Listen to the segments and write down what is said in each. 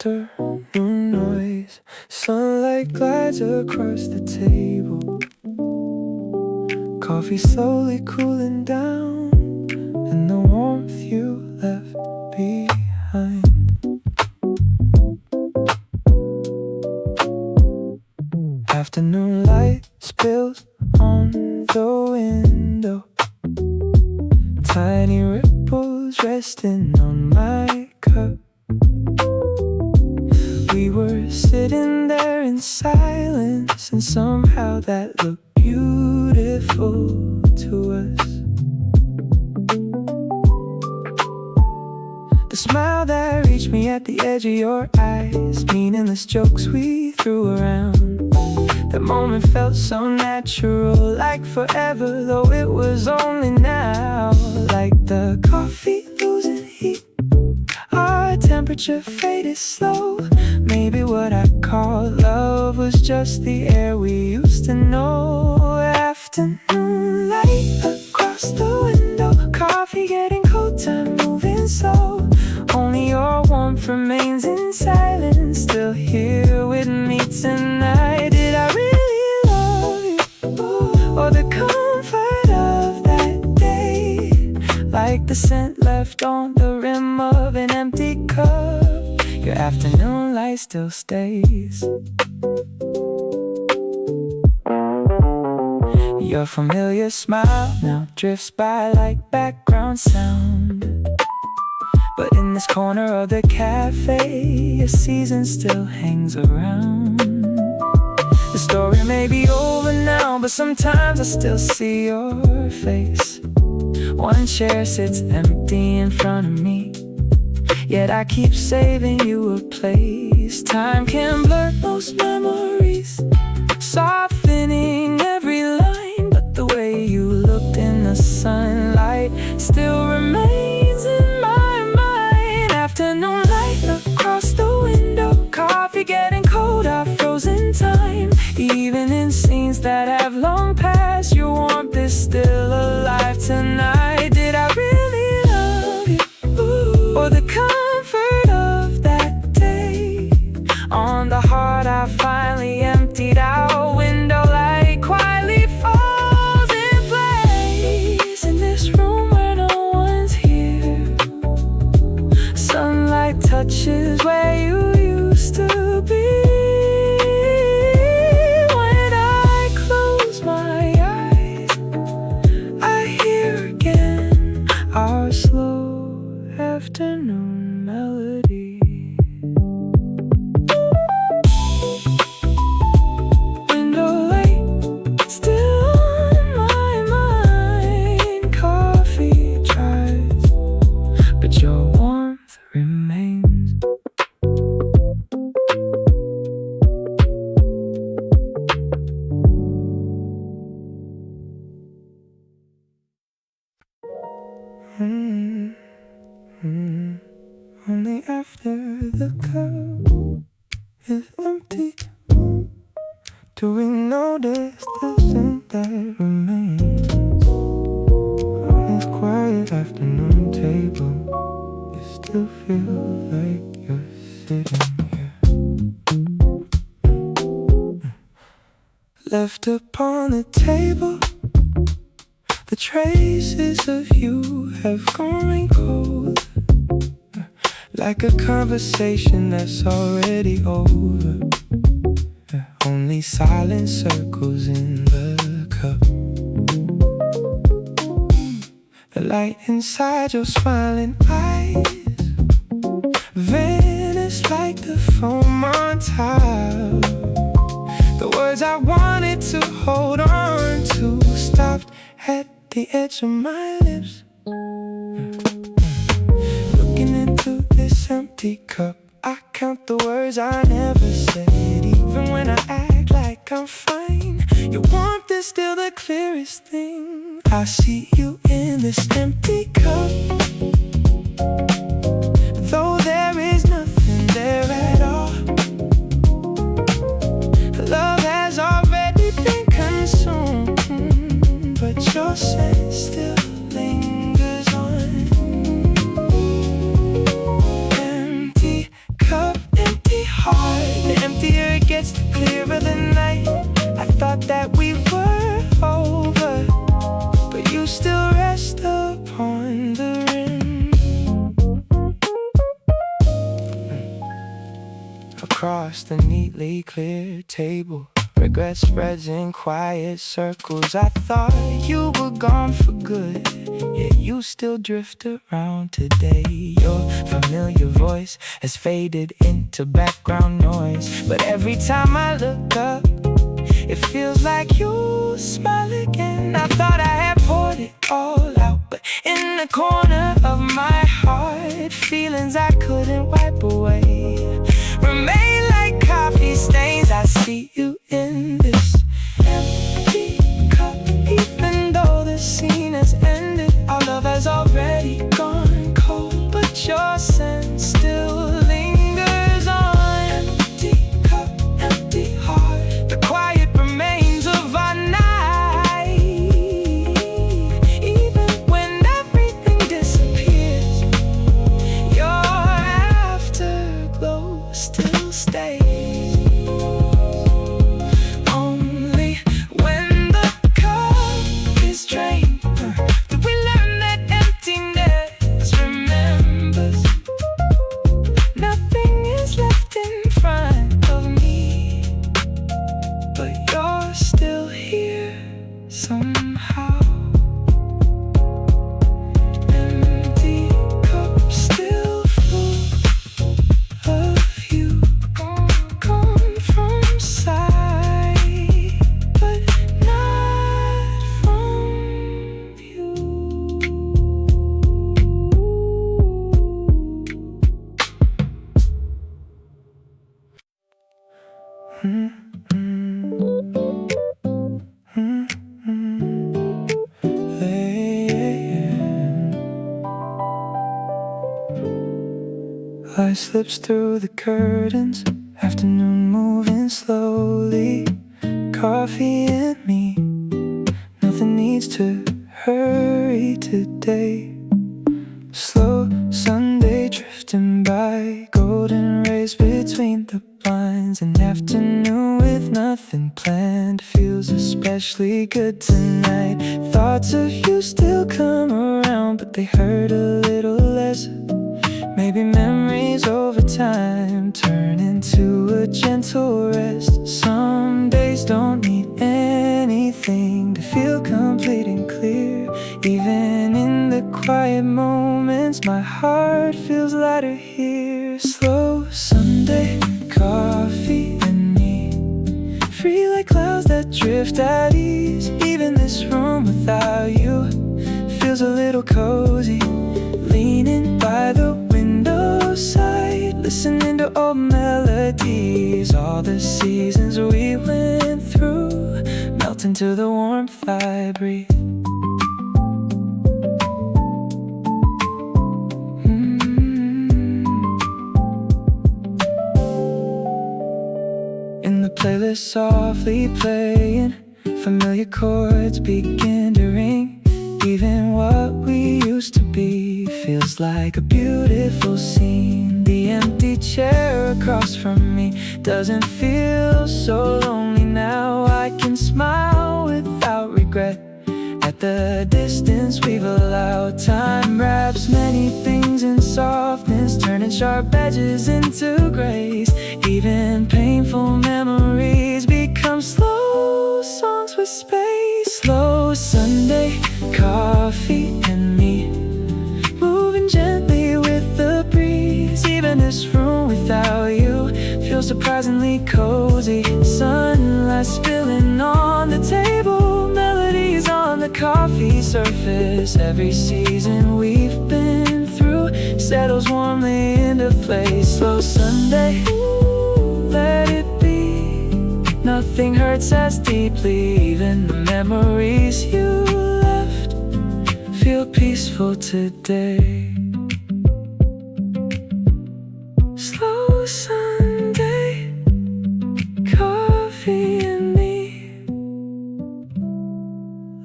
afternoon noise. Sunlight glides across the table. Coffee slowly cooling down, and the warmth you left behind. Afternoon light spills on the window. Tiny ripples resting on my cup. We were sitting there in silence, and somehow that looked beautiful to us. The smile that reached me at the edge of your eyes, meaningless jokes we threw around. That moment felt so natural, like forever, though it was only now. Like the coffee losing heat, our temperature faded slow. Maybe what I call love was just the air we used to know. Afternoon light across the window, coffee getting cold, time moving slow. Only your warmth remains in silence, still here with me tonight. Did I really love you? Or the comfort of that day, like the scent left on the rim of an empty cup? Your afternoon light still stays. Your familiar smile now drifts by like background sound. But in this corner of the cafe, a season still hangs around. The story may be over now, but sometimes I still see your face. One chair sits empty in front of me, yet I keep saving you a place. Time can blur most memories, softening every line, but the way you looked in the sunlight still remains in my mind. Afternoon light across the window, coffee getting cold, our frozen time. Even in scenes that have long passed, your warmth is still alive tonight. Did I really love you? Ooh. Or the comfort of that day? On the heart I finally emptied out. Window light quietly falls in place. In this room where no one's here, sunlight touches where you used to be. When I close my eyes, I hear again our slow afternoon melody. Window light still on my mind. Coffee dries, but your warmth remains. Only after the cup is empty do we notice the scent that remains. On this quiet afternoon table, it still feels like you're sitting here. Left upon the table, the traces of you have gone wrinkled, like a conversation that's already over. Only silent circles in the cup. The light inside your smiling eyes vanished like the foam on top. The words I wanted to hold on to stopped at the edge of my lips. Looking into this empty cup, I count the words I never said. Even when I act like I'm fine, your warmth is still the clearest thing. I see you in this empty cup, though there is nothing there at all. Love has already been consumed, but your scent still lingers on. Empty cup, empty across the neatly cleared table. Regret spreads in quiet circles. I thought you were gone for good, yet you still drift around today. Your familiar voice has faded into background noise, but every time I look up, it feels like you smile again. I thought I had poured it all out, but in the corner of my heart, feelings I couldn't wipe away remain like coffee stains. I see you in this empty cup. Even though the scene has ended, our love has already gone cold, but your scent still lingers on. Empty cup, empty heart, the quiet remains of our night. Even when everything disappears, your afterglow still stays. Only when the cup is drained do we learn that emptiness remembers. Nothing is left in front of me, but you're still here somehow. Empty cup still full of you, gone from sight, but not from view. Light slips through the curtains, afternoon moving slowly. Coffee and me, nothing needs to hurry today. Slow Sunday drifting by, golden rays between the blinds. An afternoon with nothing planned feels especially good tonight. Thoughts of you still come around, but they hurt a little less. Maybe memories over time turn into a gentle rest. Some days don't need anything to feel complete and clear. Even in the quiet moments, my heart feels lighter here. Slow Sunday, coffee and me, free like clouds that drift at ease. Even this room without you feels a little cozy. Leaning by the window side, listening to old melodies. All the seasons we went through melt into the warmth I breathe. In the playlist softly playing, familiar chords begin to ring. Even what we used to be feels like a beautiful scene. The empty chair across from me doesn't feel so lonely now. I can smile without regret at the distance we've allowed. Time wraps many things in softness, turning sharp edges into grace. Even painful memories become slow songs with space. Slow Sunday, coffee and me, moving gently with the breeze. Even this room without you feels surprisingly cozy. Sunlight spilling on the table, melodies on the coffee surface. Every season we've been through settles warmly into place. Slow Sunday, let it be. Nothing hurts as deeply. Even the memories you left feel peaceful today. Slow Sunday, coffee and me,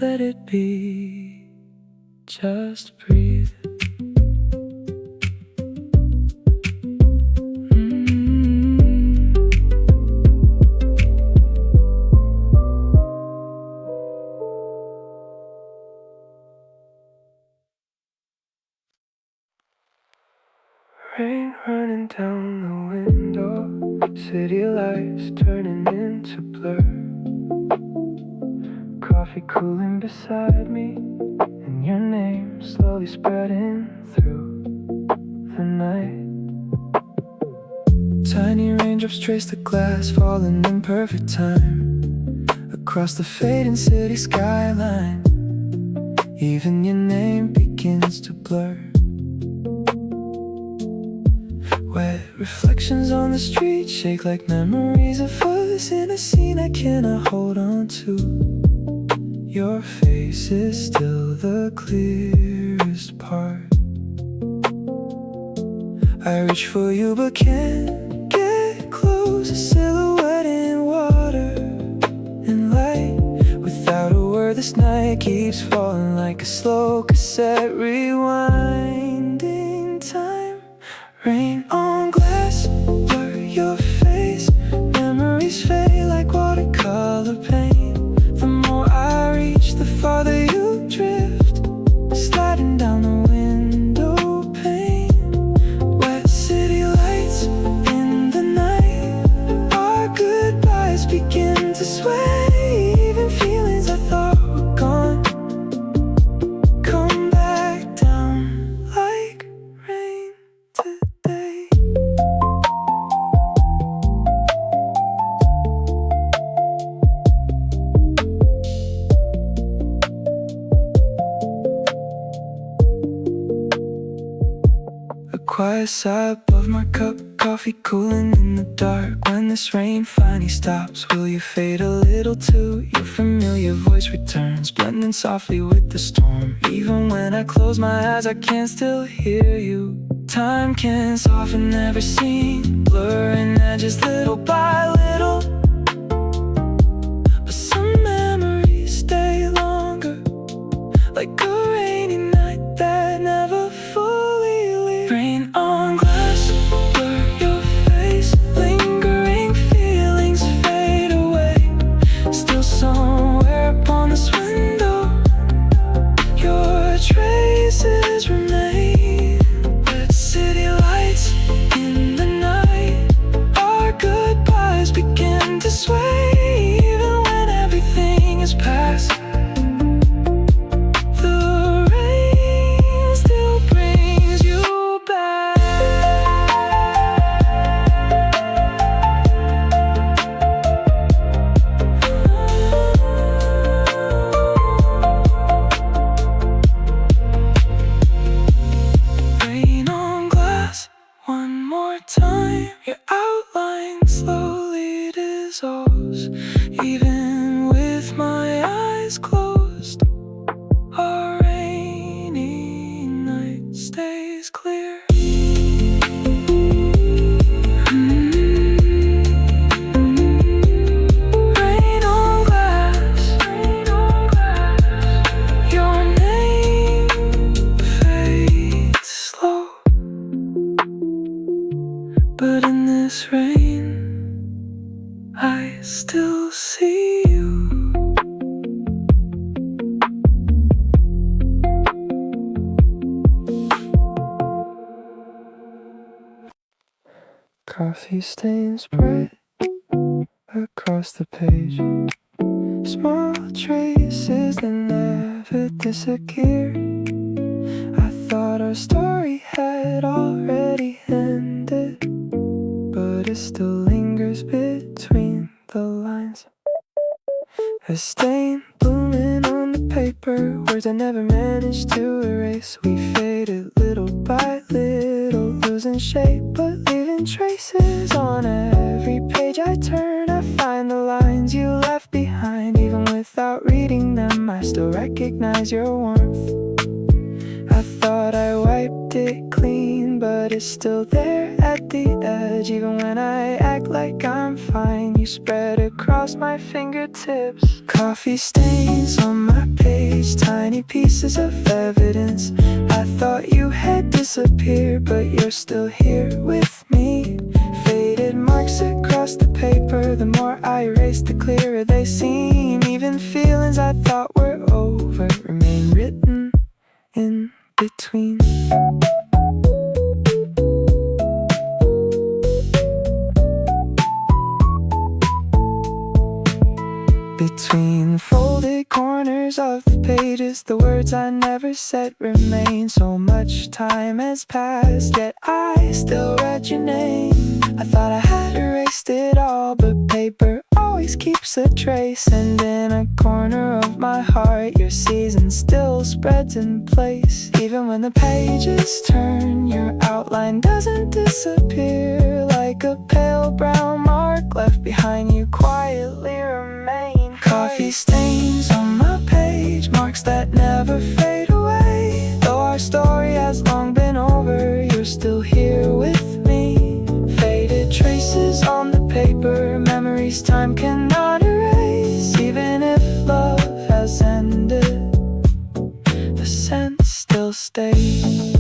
let it be. Just breathe. Rain running down the window, City lights turning into blur. Coffee cooling beside me, and your name slowly spreading through the night. Tiny raindrops trace the glass, falling in perfect time across the fading city skyline. Even your name begins to blur. Wet reflections on the street shake like memories of us in a scene I cannot hold on to. Your face is still the clearest part. I reach for you but can't get close. A silhouette in water and light. Without a word this night keeps falling like a slow cassette rewinding time. Rain on glass, blur your face. Memories fade like watercolor paint. The more I reach, the farther you drift, sliding down the window pane. Wet city lights in the night. Our goodbyes begin to sway. Even feelings I thought were gone come back down like rain today. A quiet sigh above my cup, coffee cooling in the dark. When this rain finally stops, will you fade a little too? Your familiar voice returns, blending softly with the storm. Even when I close my eyes, I can still hear you. Time can soften every scene, blurring edges little by little. But some memories stay longer, like a rainy night that never fully leaves. Rain on glass, blur your face. Lingering feelings fade away. Still somewhere upon this window, your traces remain. Wet city lights in the night. Our goodbyes begin to sway. Even when everything is past, the rain still brings you back. Rain on glass, one more time. Your outline slowly dissolves. Even with my eyes closed, our rainy night stays clear. Rain on glass, your name fades slow. But in this rain, I still see you. Coffee stains spread across the page. Small traces that never disappear. I thought our story had already ended, but it still lingers between the lines. A stain blooming on the paper, words I never managed to erase. We faded little by little, losing shape but leaving traces. On every page I turn, I find the lines you left behind. Even without reading them, I still recognize your warmth. I thought I wiped it clean, but it's still there at the edge. Even when I act like I'm fine, you spread across my fingertips. Coffee stains on my page, tiny pieces of evidence. I thought you had disappeared, but you're still here with me. Faded marks across the paper, the more I erase, the clearer they seem. Even feelings I thought were over remain written in between. pages, the words I never said remain. So much time has passed, yet I still read your name. I thought I had erased it all, but paper always keeps a trace. And in a corner of my heart, your season still spreads in place. Even when the pages turn, your outline doesn't disappear. Like a pale brown mark left behind, you quietly remain. Coffee stains on my page, marks that never fade away. Though our story has long been over, you're still here with me. Faded traces on the paper, memories time cannot erase. Even if love has ended, the scent still stays.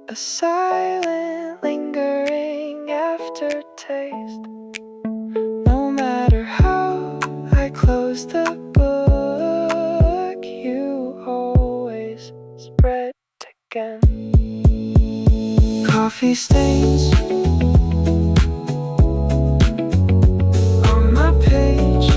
A silent, lingering aftertaste. No matter how I close the book, you always spread again. Coffee stains on my page.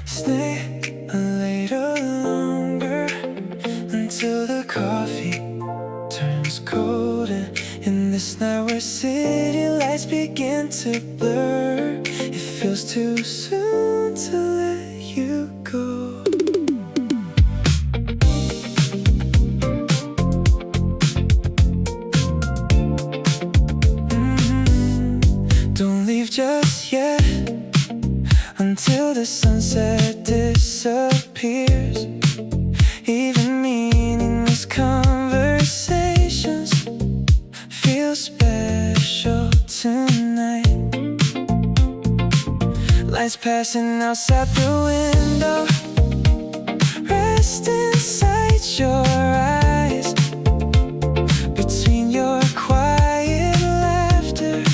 Stay a little longer until the coffee turns cold. And in this night where city lights begin to blur, it feels too soon to let you go. Don't leave just yet, until the sunset disappears. Even meaningless conversations feel special tonight. Lights passing outside the window, rest inside your eyes. Between your quiet laughter,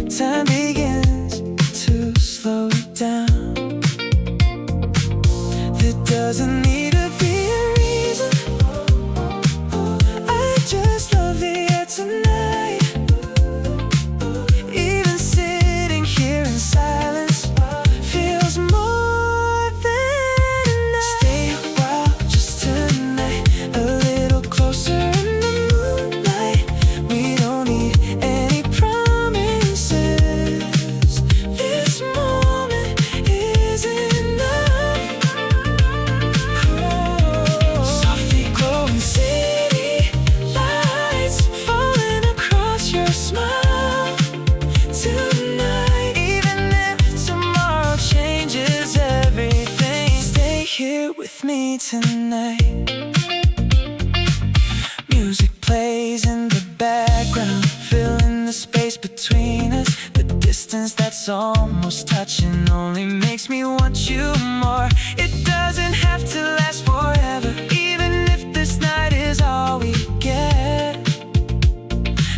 time begins to slow down. There doesn't need to be a reason, I just love the air tonight. Even sitting here in silence feels more than enough. Stay a while just tonight, a little closer in the moonlight. We don't need any promises, this moment is enough. Softly glowing city lights falling across your smile tonight. Even if tomorrow changes everything, stay here with me tonight. Music plays in the background, filling the space between us. The distance that's almost touching only makes me want you more. It doesn't have to last forever, even if this night is all we get.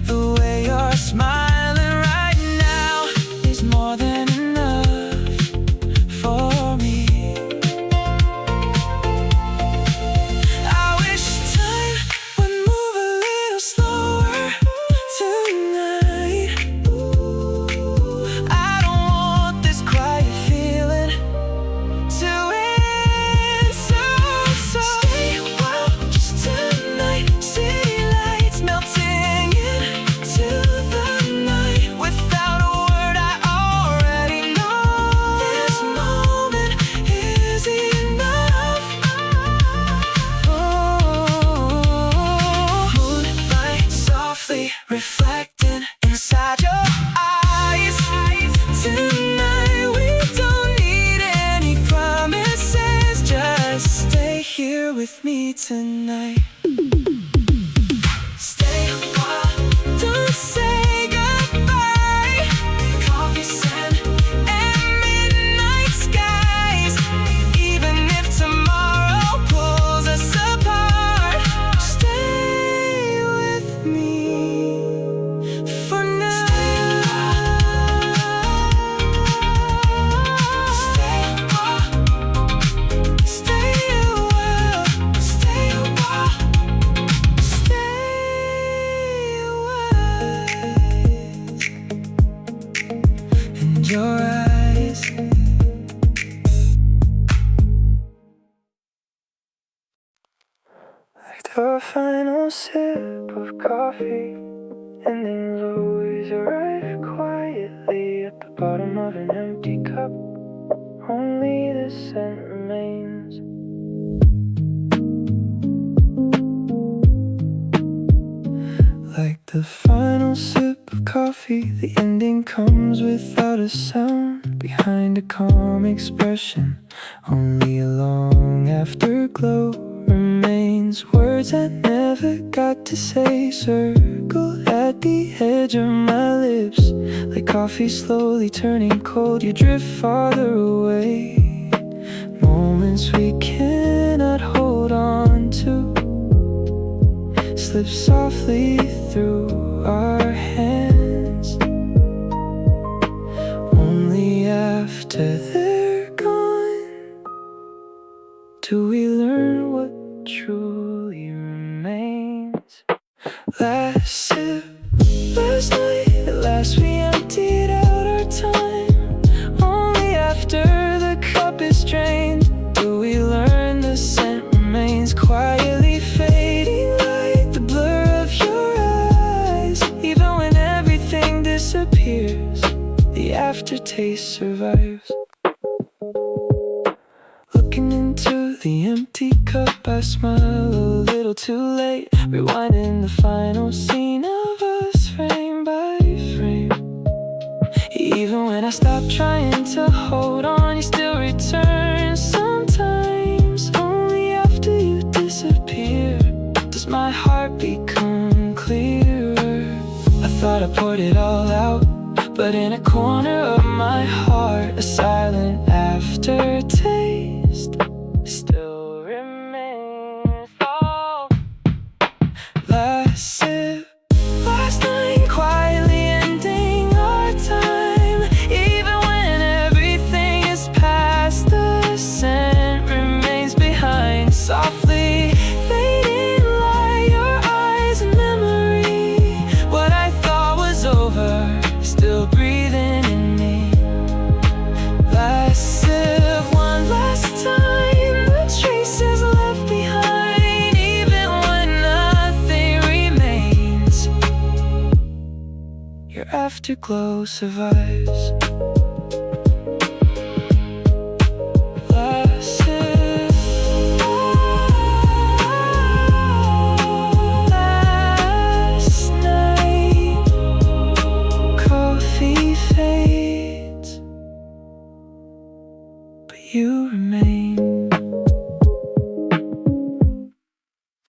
The way you're smiling right now is more than enough for me. I wish time would move a little slower tonight. I don't want this quiet feeling to end. So stay a while just tonight. City lights melting into the night. Without a word I already know this moment is enough. Moonlight softly reflecting inside your eyes. Tonight we don't need any promises, just stay here with me tonight. Stay a while, don't say goodbye. Coffee scent and midnight skies. Even if tomorrow pulls us apart, stay with me for now. Stay a while, stay a while, stay a while, stay a while. And your eyes, like the final sip of coffee, endings always arrive quietly at the bottom of an empty cup. Only the scent remains. Like the final sip of coffee, the ending comes without a sound. Behind a calm expression, only a long afterglow remains. Words I never got to say circle at the edge of my lips. Like coffee slowly turning cold, you drift farther away. Moments we cannot hold on to slip softly through our hands. Only after they're gone do we learn what truly remains. Last sip, last night, at last we emptied out our time. Only after the cup is drained do we learn the scent remains. Quietly fading like the blur of your eyes. Even when everything disappears, the aftertaste survives. Looking into the empty cup, I smile a little too late. Rewinding the final scene of us frame by frame. Even when I stop trying to hold on, you still return. Sometimes only after you disappear does my heart become clearer. I thought I poured it all out, but in a corner of my heart, a silent aftertaste still remains. Oh, last sip, last night, quietly ending our time. Even when everything is past, the scent remains behind. Softly fading like your eyes in memory. What I thought was over, still breathing in me. Last sip, one last time, the traces left behind. Even when nothing remains, your afterglow survives. Last sip, last night, coffee fades, but you remain.